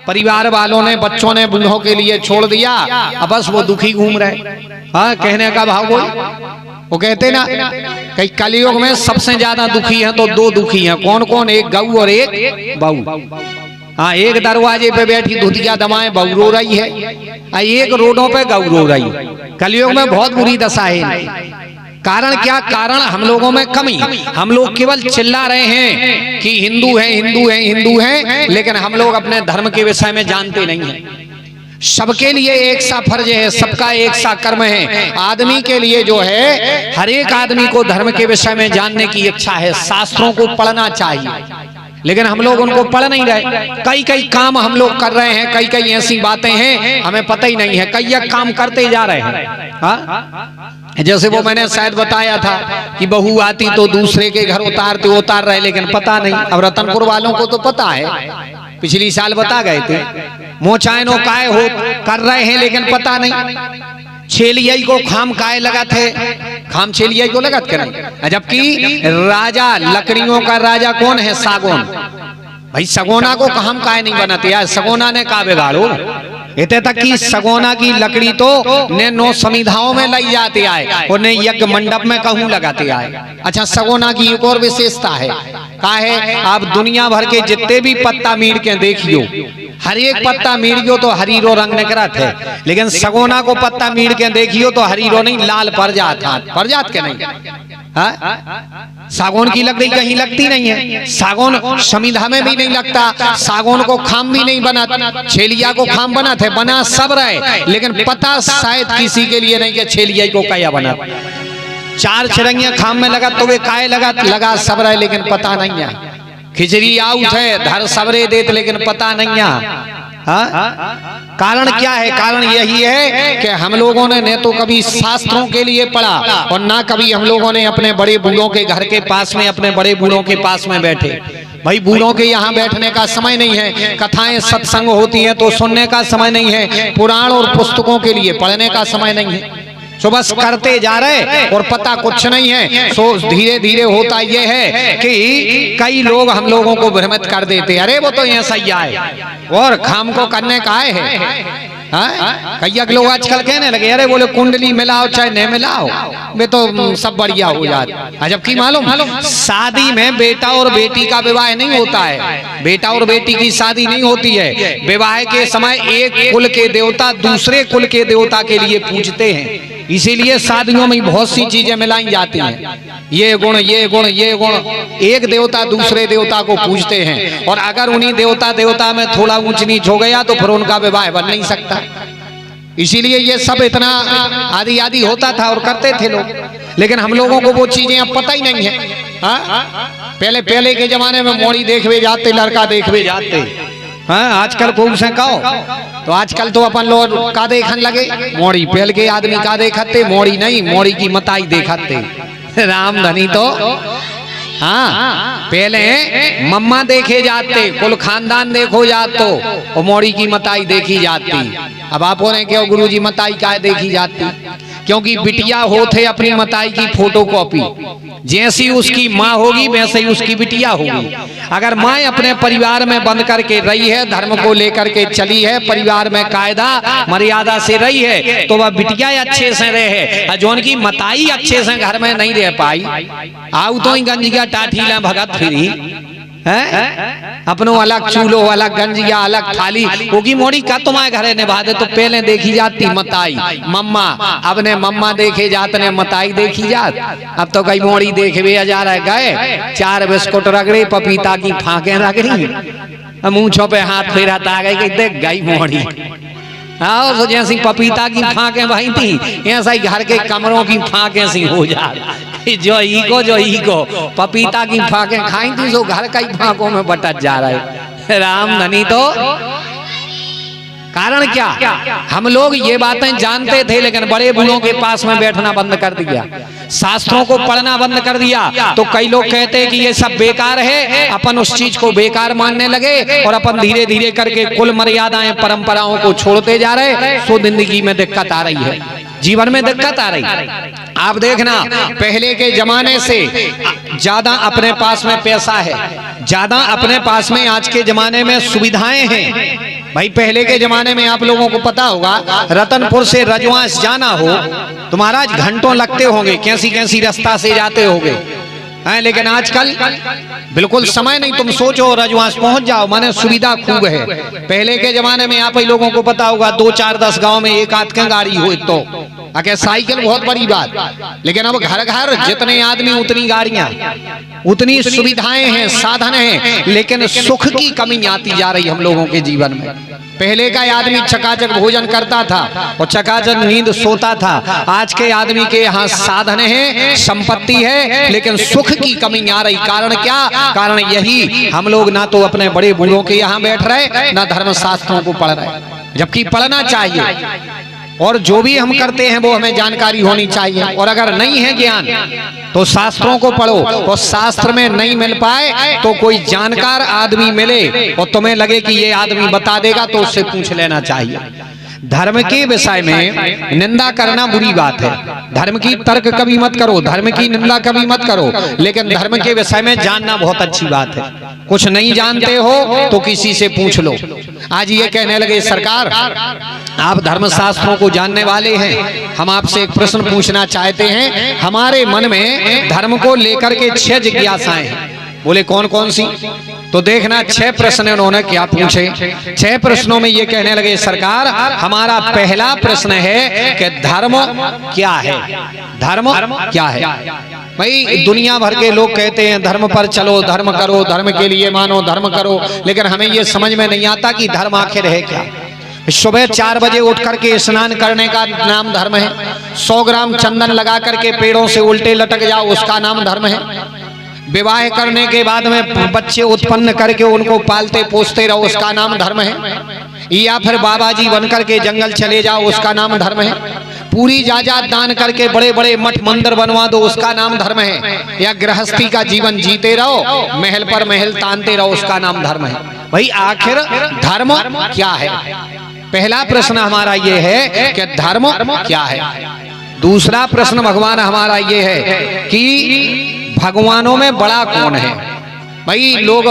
परिवार वालों ने, बच्चों ने, बूढ़ों के लिए छोड़ दिया, अब बस वो दुखी घूम रहे। हाँ, कहने का भाव वो कहते ना कि कलयुग में सबसे ज्यादा दुखी हैं तो दो दुखी हैं। कौन कौन? एक गऊ और एक बहू। हाँ, एक दरवाजे पे बैठी धुतिया दमाए बहू रो रही है, एक रोडों पे गऊ रो रही है। कलयुग में बहुत बुरी दशा है। कारण क्या? कारण हम लोगों में कमी। हम लोग केवल चिल्ला रहे हैं कि हिंदू है, हिंदू है, हिंदू है, लेकिन हम लोग अपने धर्म के विषय में जानते नहीं हैं। सबके लिए एक सा फर्ज है, सबका एक सा कर्म है। आदमी के लिए जो है, हर एक आदमी को धर्म के विषय में जानने की इच्छा है, शास्त्रों को पढ़ना चाहिए, लेकिन हम लोग उनको पढ़ नहीं रहे। कई कई काम हम लोग कर रहे हैं, कई कई ऐसी बातें हैं हमें पता ही नहीं है, कई एक काम करते जा रहे हैं। हाँ, जैसे वो मैंने शायद बताया था कि बहू आती तो दूसरे के घर उतार रहे, लेकिन पता नहीं। अब रतनपुर वालों को तो पता है, पिछली साल बता गए थे। मोचायनो काय हो कर रहे हैं, लेकिन पता नहीं। छेलियाई को खाम काय लगा थे, खाम छेलियाई को लगत करें। जबकि राजा, लकड़ियों का राजा कौन है? सागौन। भाई सगोना को काम काय नहीं बनाते यार, सगोना ने का बिगाड़ो। इतने तक कि सगोना की लकड़ी तो ने 9 समिधाओं में लाई जाती आए और ने यज्ञ मंडप में कहूं लगाते आए। अच्छा, सगोना की एक और विशेषता है, का है? आप दुनिया भर के जितने भी पत्ता मीड़ के देखियो, हर एक पत्ता मीड़ियो तो हरीरो रंग निकलत है, लेकिन सगोना को पत्ता मीड़ के देखियो तो हरीरो नहीं, लाल पर जात के नहीं। हाँ? सागौन की लकड़ी कहीं लगती नहीं है, सागौन समिधा में भी नहीं लगता, सागौन को खाम भी नहीं बना, छेलिया को खाम बना थे, बना सब रहे, लेकिन पता शायद किसी के लिए नहीं कि छेलिया को क्या बना। 4 छिरंगिया खाम में लगा तो वे काय लगा सब रहे, लेकिन पता नहीं है। खिचड़ी आउट है, धर सबरे देत, लेकिन पता नहीं है। हाँ? कारण क्या है? कारण यही है कि हम लोगों ने न तो कभी शास्त्रों के लिए पढ़ा और ना कभी हम लोगों ने अपने बड़े बूढ़ों के घर के पास में, अपने बड़े बूढ़ों के पास में बैठे। भाई बूढ़ों के यहाँ बैठने का समय नहीं है, कथाएं सत्संग होती हैं तो सुनने का समय नहीं है, पुराण और पुस्तकों के लिए पढ़ने का समय नहीं है। सो बस करते जा रहे और पता कुछ नहीं है। सो धीरे धीरे होता यह है कि कई लोग हम लोगों को भ्रमित कर देते, अरे वो तो ऐसा ही है और खाम को करने का है। कई लोग आजकल कहने लगे, अरे बोले कुंडली मिलाओ चाहे नहीं मिलाओ, वे तो सब बढ़िया हो जाता। जबकि मालूम, शादी में बेटा और बेटी का विवाह नहीं होता है, बेटा और बेटी की शादी नहीं होती है। विवाह के समय एक कुल के देवता दूसरे कुल के देवता के लिए पूजते हैं, इसीलिए शादियों में बहुत सी चीजें मिलाई जाती हैं। ये गुण, ये गुण, ये गुण, एक देवता दूसरे देवता को पूजते हैं, और अगर उन्हीं देवता में थोड़ा ऊंच नीच हो गया तो फिर उनका विवाह बन नहीं सकता। इसीलिए ये सब इतना आदि आदि होता था और करते थे लोग, लेकिन हम लोगों को वो चीजें अब पता ही नहीं है। पहले के जमाने में मोड़ी देखवे जाते, लड़का देखवे जाते। हाँ, आजकल को से कहो तो आजकल तो अपन लोग का देखन लगे, मोड़ी। पहले के आदमी का देखते, मोड़ी नहीं, मोड़ी की मताई देखते। राम धनी तो हाँ, पहले मम्मा देखे जाते, कुल खानदान देखो जातो और मोड़ी की मताई देखी जाती। अब आप बोले क्यों गुरुजी मताई क्या देखी जाती? क्योंकि बिटिया होते अपनी मताई की फोटोकॉपी, जैसी उसकी माँ होगी वैसे ही उसकी बिटिया होगी। अगर माँ अपने परिवार में बंद करके रही है, धर्म को लेकर के चली है, परिवार में कायदा मर्यादा से रही है, तो वह बिटिया अच्छे से रहे। जो उनकी मताई अच्छे से घर में नहीं रह पाई, आउ तो ही गंजिया टाठीला भगत फिरी है, अपनो अलग चूल्हो, अलग गंजिया, अलग थाली होगी। मोड़ी का तुम्हारे घरे निभा दे तो पहले देखी जाती मताई, मम्मा। अब ने मम्मा देखे जात ने मताई देखी जात। अब तो कई मोड़ी देखे जा रहे, गए 4 बिस्कुट रगड़े, पपीता की फांके रगड़ी, मूंछों पे हाथ फेराता आ गए कि देख गई मोड़ी। हाँ, तो जैसी पपीता की फांके भाई थी, ऐसा ही घर के कमरों की फांके सी हो जा। जो ईको पपीता की फांके खाई थी, सो घर कई फांकों में बटत जा रहे। राम धनी तो कारण क्या? हम लोग ये बातें जानते थे, लेकिन बड़े बूढ़ों के पास में बैठना बंद कर दिया, शास्त्रों को पढ़ना बंद कर दिया। तो कई लोग कहते हैं कि ये सब बेकार है, अपन उस चीज को बेकार मानने लगे और अपन धीरे धीरे करके कुल मर्यादाएं, परंपराओं को छोड़ते जा रहे। सो जिंदगी में दिक्कत आ रही है, जीवन में दिक्कत आ रही। आप देखना, पहले के जमाने से ज्यादा अपने पास में पैसा है, ज्यादा अपने पास में आज के जमाने में सुविधाएं हैं। भाई पहले के जमाने में आप लोगों को पता होगा, रतनपुर से रजवांस जाना हो तो महाराज घंटों लगते होंगे, कैसी कैसी रास्ता से जाते होंगे हैं। लेकिन आजकल बिल्कुल समय नहीं, तुम सोचो रजवांस पहुंच जाओ, माने सुविधा खूब है। पहले के जमाने में आप ही लोगों को पता होगा 2 4 10 गांव में एक आध के गाड़ी हो तो आगे साइकिल बहुत बड़ी बात। लेकिन अब घर घर जितने आदमी उतनी गाड़ियां, उतनी सुविधाएं हैं, साधन हैं, लेकिन सुख की कमी आती जा रही हम लोगों के जीवन में। पहले का आदमी चकाचक भोजन करता था और चकाचक नींद सोता था। आज के आदमी के यहाँ साधन है, संपत्ति है, लेकिन सुख की कमी आ रही। कारण क्या? कारण यही, हम लोग ना तो अपने बड़े बूढ़ों के यहाँ बैठ रहे, ना धर्म शास्त्रों को पढ़ रहे, जबकि पढ़ना चाहिए। और जो भी हम करते हैं वो हमें जानकारी होनी चाहिए। और अगर नहीं है ज्ञान तो शास्त्रों को पढ़ो, और शास्त्र में नहीं मिल पाए तो कोई जानकार आदमी मिले और तुम्हें लगे कि ये आदमी बता देगा तो उससे पूछ लेना चाहिए। धर्म के विषय में निंदा करना बुरी बात है। धर्म की तर्क कभी मत करो, धर्म की निंदा कभी मत करो, लेकिन धर्म के विषय में जानना बहुत अच्छी बात है। कुछ नहीं जानते हो तो किसी से पूछ लो। आज ये कहने लगे सरकार आप धर्मशास्त्रों को जानने वाले हैं, हम आपसे एक प्रश्न पूछना चाहते हैं। हमारे मन में धर्म को लेकर के 6 जिज्ञासाएं हैं। बोले कौन कौन सी? तो देखना 6 प्रश्न उन्होंने क्या पूछे। 6 प्रश्नों में ये कहने लगे सरकार हमारा पहला प्रश्न है कि धर्म क्या है? धर्म क्या है? भाई दुनिया भर के लोग कहते हैं धर्म पर चलो, धर्म करो, धर्म के लिए मानो, धर्म करो, लेकिन हमें ये समझ में नहीं आता कि धर्म आखिर है क्या। सुबह 4 बजे उठ करके स्नान करने का नाम धर्म है। 100 ग्राम चंदन लगा करके पेड़ों से उल्टे लटक जाओ, उसका नाम धर्म है। विवाह करने के बाद में बच्चे उत्पन्न करके उनको पालते पोसते रहो, उसका नाम धर्म है। या फिर बाबा जी बनकर के जंगल चले जाओ, उसका नाम धर्म है। पूरी जायदाद दान करके बड़े बड़े मठ मंदिर बनवा दो, उसका नाम धर्म है। या गृहस्थी का जीवन जीते रहो, महल पर महल तानते रहो, उसका नाम धर्म है। भाई आखिर धर्म क्या है? पहला प्रश्न हमारा ये है कि धर्म क्या है। दूसरा प्रश्न भगवान हमारा ये है कि भगवानों में बड़ा कौन है। भाई लोग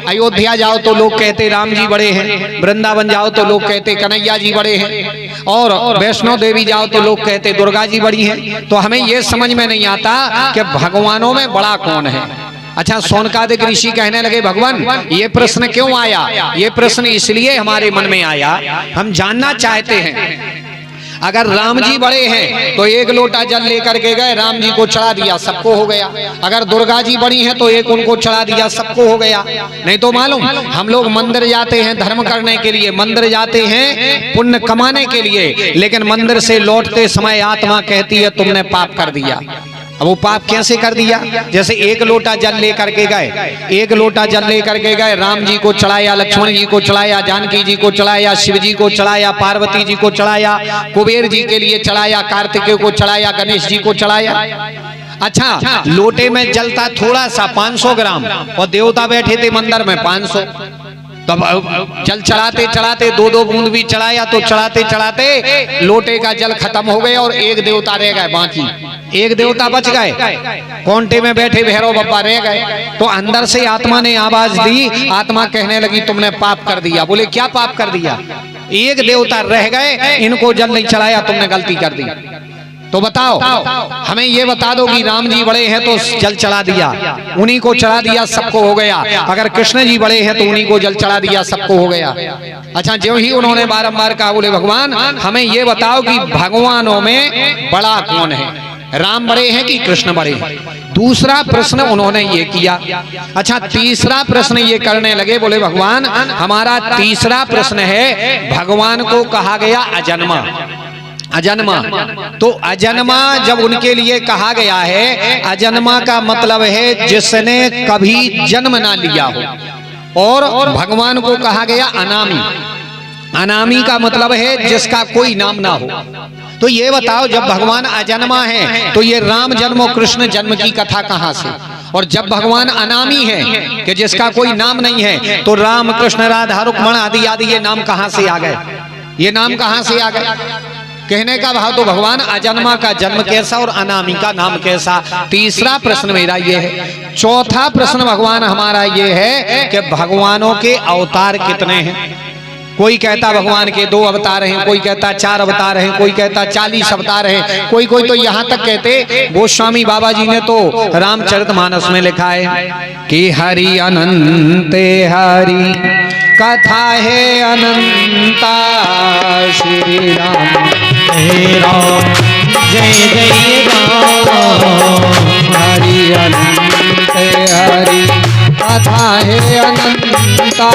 अयोध्या जाओ तो लोग कहते राम जी बड़े हैं, वृंदावन जाओ तो लोग कहते कन्हैया जी बड़े हैं, और वैष्णो देवी जाओ तो लोग कहते दुर्गा जी बड़ी हैं। तो हमें ये समझ में नहीं आता कि भगवानों में बड़ा कौन है। अच्छा, सोनकादिक ऋषि कहने लगे भगवान ये प्रश्न क्यों आया? ये प्रश्न इसलिए हमारे मन में आया, हम जानना चाहते हैं अगर राम जी बड़े हैं तो 1 लोटा जल लेकर के गए, राम जी को चढ़ा दिया, सबको हो गया। अगर दुर्गा जी बड़ी हैं तो 1 उनको चढ़ा दिया, सबको हो गया। नहीं तो मालूम हम लोग मंदिर जाते हैं धर्म करने के लिए, मंदिर जाते हैं पुण्य कमाने के लिए, लेकिन मंदिर से लौटते समय आत्मा कहती है तुमने पाप कर दिया। अब वो पाप कैसे कर दिया? जैसे 1 लोटा जल लेकर के गए, 1 लोटा जल लेकर के गए, राम जी को चढ़ाया, लक्ष्मण जी को चढ़ाया, जानकी जी को चढ़ाया, शिव जी को चढ़ाया, पार्वती जी को चढ़ाया, कुबेर जी के लिए चढ़ाया, कार्तिकेय को चढ़ाया, गणेश जी को चढ़ाया। अच्छा, लोटे में जलता थोड़ा सा 500 ग्राम और देवता बैठे थे मंदिर में 500। तब जल चढ़ाते चढ़ाते 2-2 बूंद भी चढ़ाया तो चढ़ाते चढ़ाते लोटे का जल खत्म हो गया और 1 देवता रह गए, बाकी 1 देवता बच गए, कोंटे में बैठे भैरव बाबा रह गए। तो अंदर से आत्मा ने आवाज दी, आत्मा कहने लगी तुमने पाप कर दिया। बोले क्या पाप कर दिया? 1 देवता रह गए, इनको जल नहीं चढ़ाया, तुमने गलती कर दी। तो बताओ, हमें ये बता दो कि राम जी बड़े हैं तो जल चढ़ा दिया, उन्हीं को चढ़ा दिया, सबको हो गया। अगर कृष्ण जी बड़े हैं तो उन्हीं को जल चढ़ा दिया, सबको हो गया। अच्छा, जो ही उन्होंने बारंबार कहा, बोले भगवान हमें ये बताओ कि भगवानों में बड़ा कौन है, राम बड़े हैं कि कृष्ण बड़े हैं? दूसरा प्रश्न उन्होंने ये किया। अच्छा, तीसरा प्रश्न ये करने लगे, बोले भगवान हमारा तीसरा प्रश्न है भगवान को कहा गया अजन्मा। अजन्मा, तो अजन्मा जब उनके लिए कहा गया है, अजन्मा का मतलब है जिसने कभी जन्म ना लिया हो। और भगवान को कहा गया अनामी। अनामी का मतलब है जिसका कोई नाम ना हो। तो ये बताओ जब भगवान अजन्मा है तो ये राम जन्म और कृष्ण जन्म की कथा कहाँ से? और जब भगवान अनामी है कि जिसका कोई नाम नहीं है, तो राम कृष्ण राधा रुक्मण आदि आदि ये नाम कहाँ से आ गए? ये नाम कहाँ से आ गए? कहने का भाव तो भगवान अजन्मा का जन्म कैसा और अनामी का नाम कैसा? तीसरा प्रश्न मेरा ये है। चौथा प्रश्न भगवान हमारा ये है कि भगवानों के अवतार कितने हैं? कोई कहता भगवान के 2 अवतार हैं, कोई कहता 4 अवतार हैं, कोई कहता 40 अवतार हैं, कोई कोई तो यहाँ तक कहते। गोस्वामी बाबा जी ने तो रामचरितमानस में लिखा है कि हरि अनंत हरि कथा है अनंता, श्री राम हे राम जय जय राम। हरि अनंत हरि कथा है अनंता,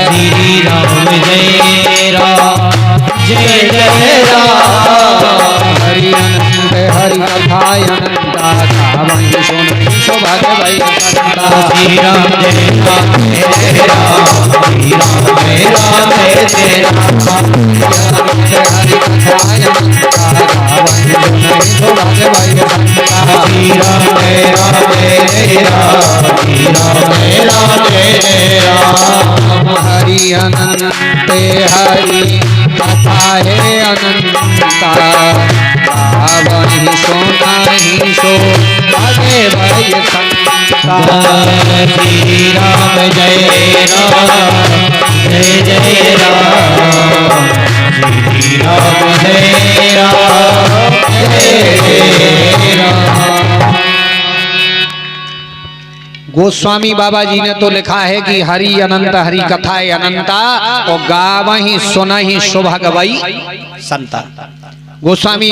श्री राम जय राम जय जय राम। हरि अनंत हरि कथा अनंता, वही सुन सौभाग्य भाई संता। श्री राम जय राम जय राम, श्री राम जय राम जय राम। हरि कथा अनंता, वही सुन सौभाग्य भाई संता। श्री राम जय राम जय राम, श्री राम जय राम जय राम। हरि अनंत हरि कथा है अनंता, वही सोना ही सो आगे भाई संता। श्री राम जय राम जय जय राम, श्री राम जय राम जय राम। गोस्वामी बाबा जी ने तो लिखा है कि हरि अनंत हरि कथा अनंता, और गावही सुनहि शुभ गवई संता। गोस्वामी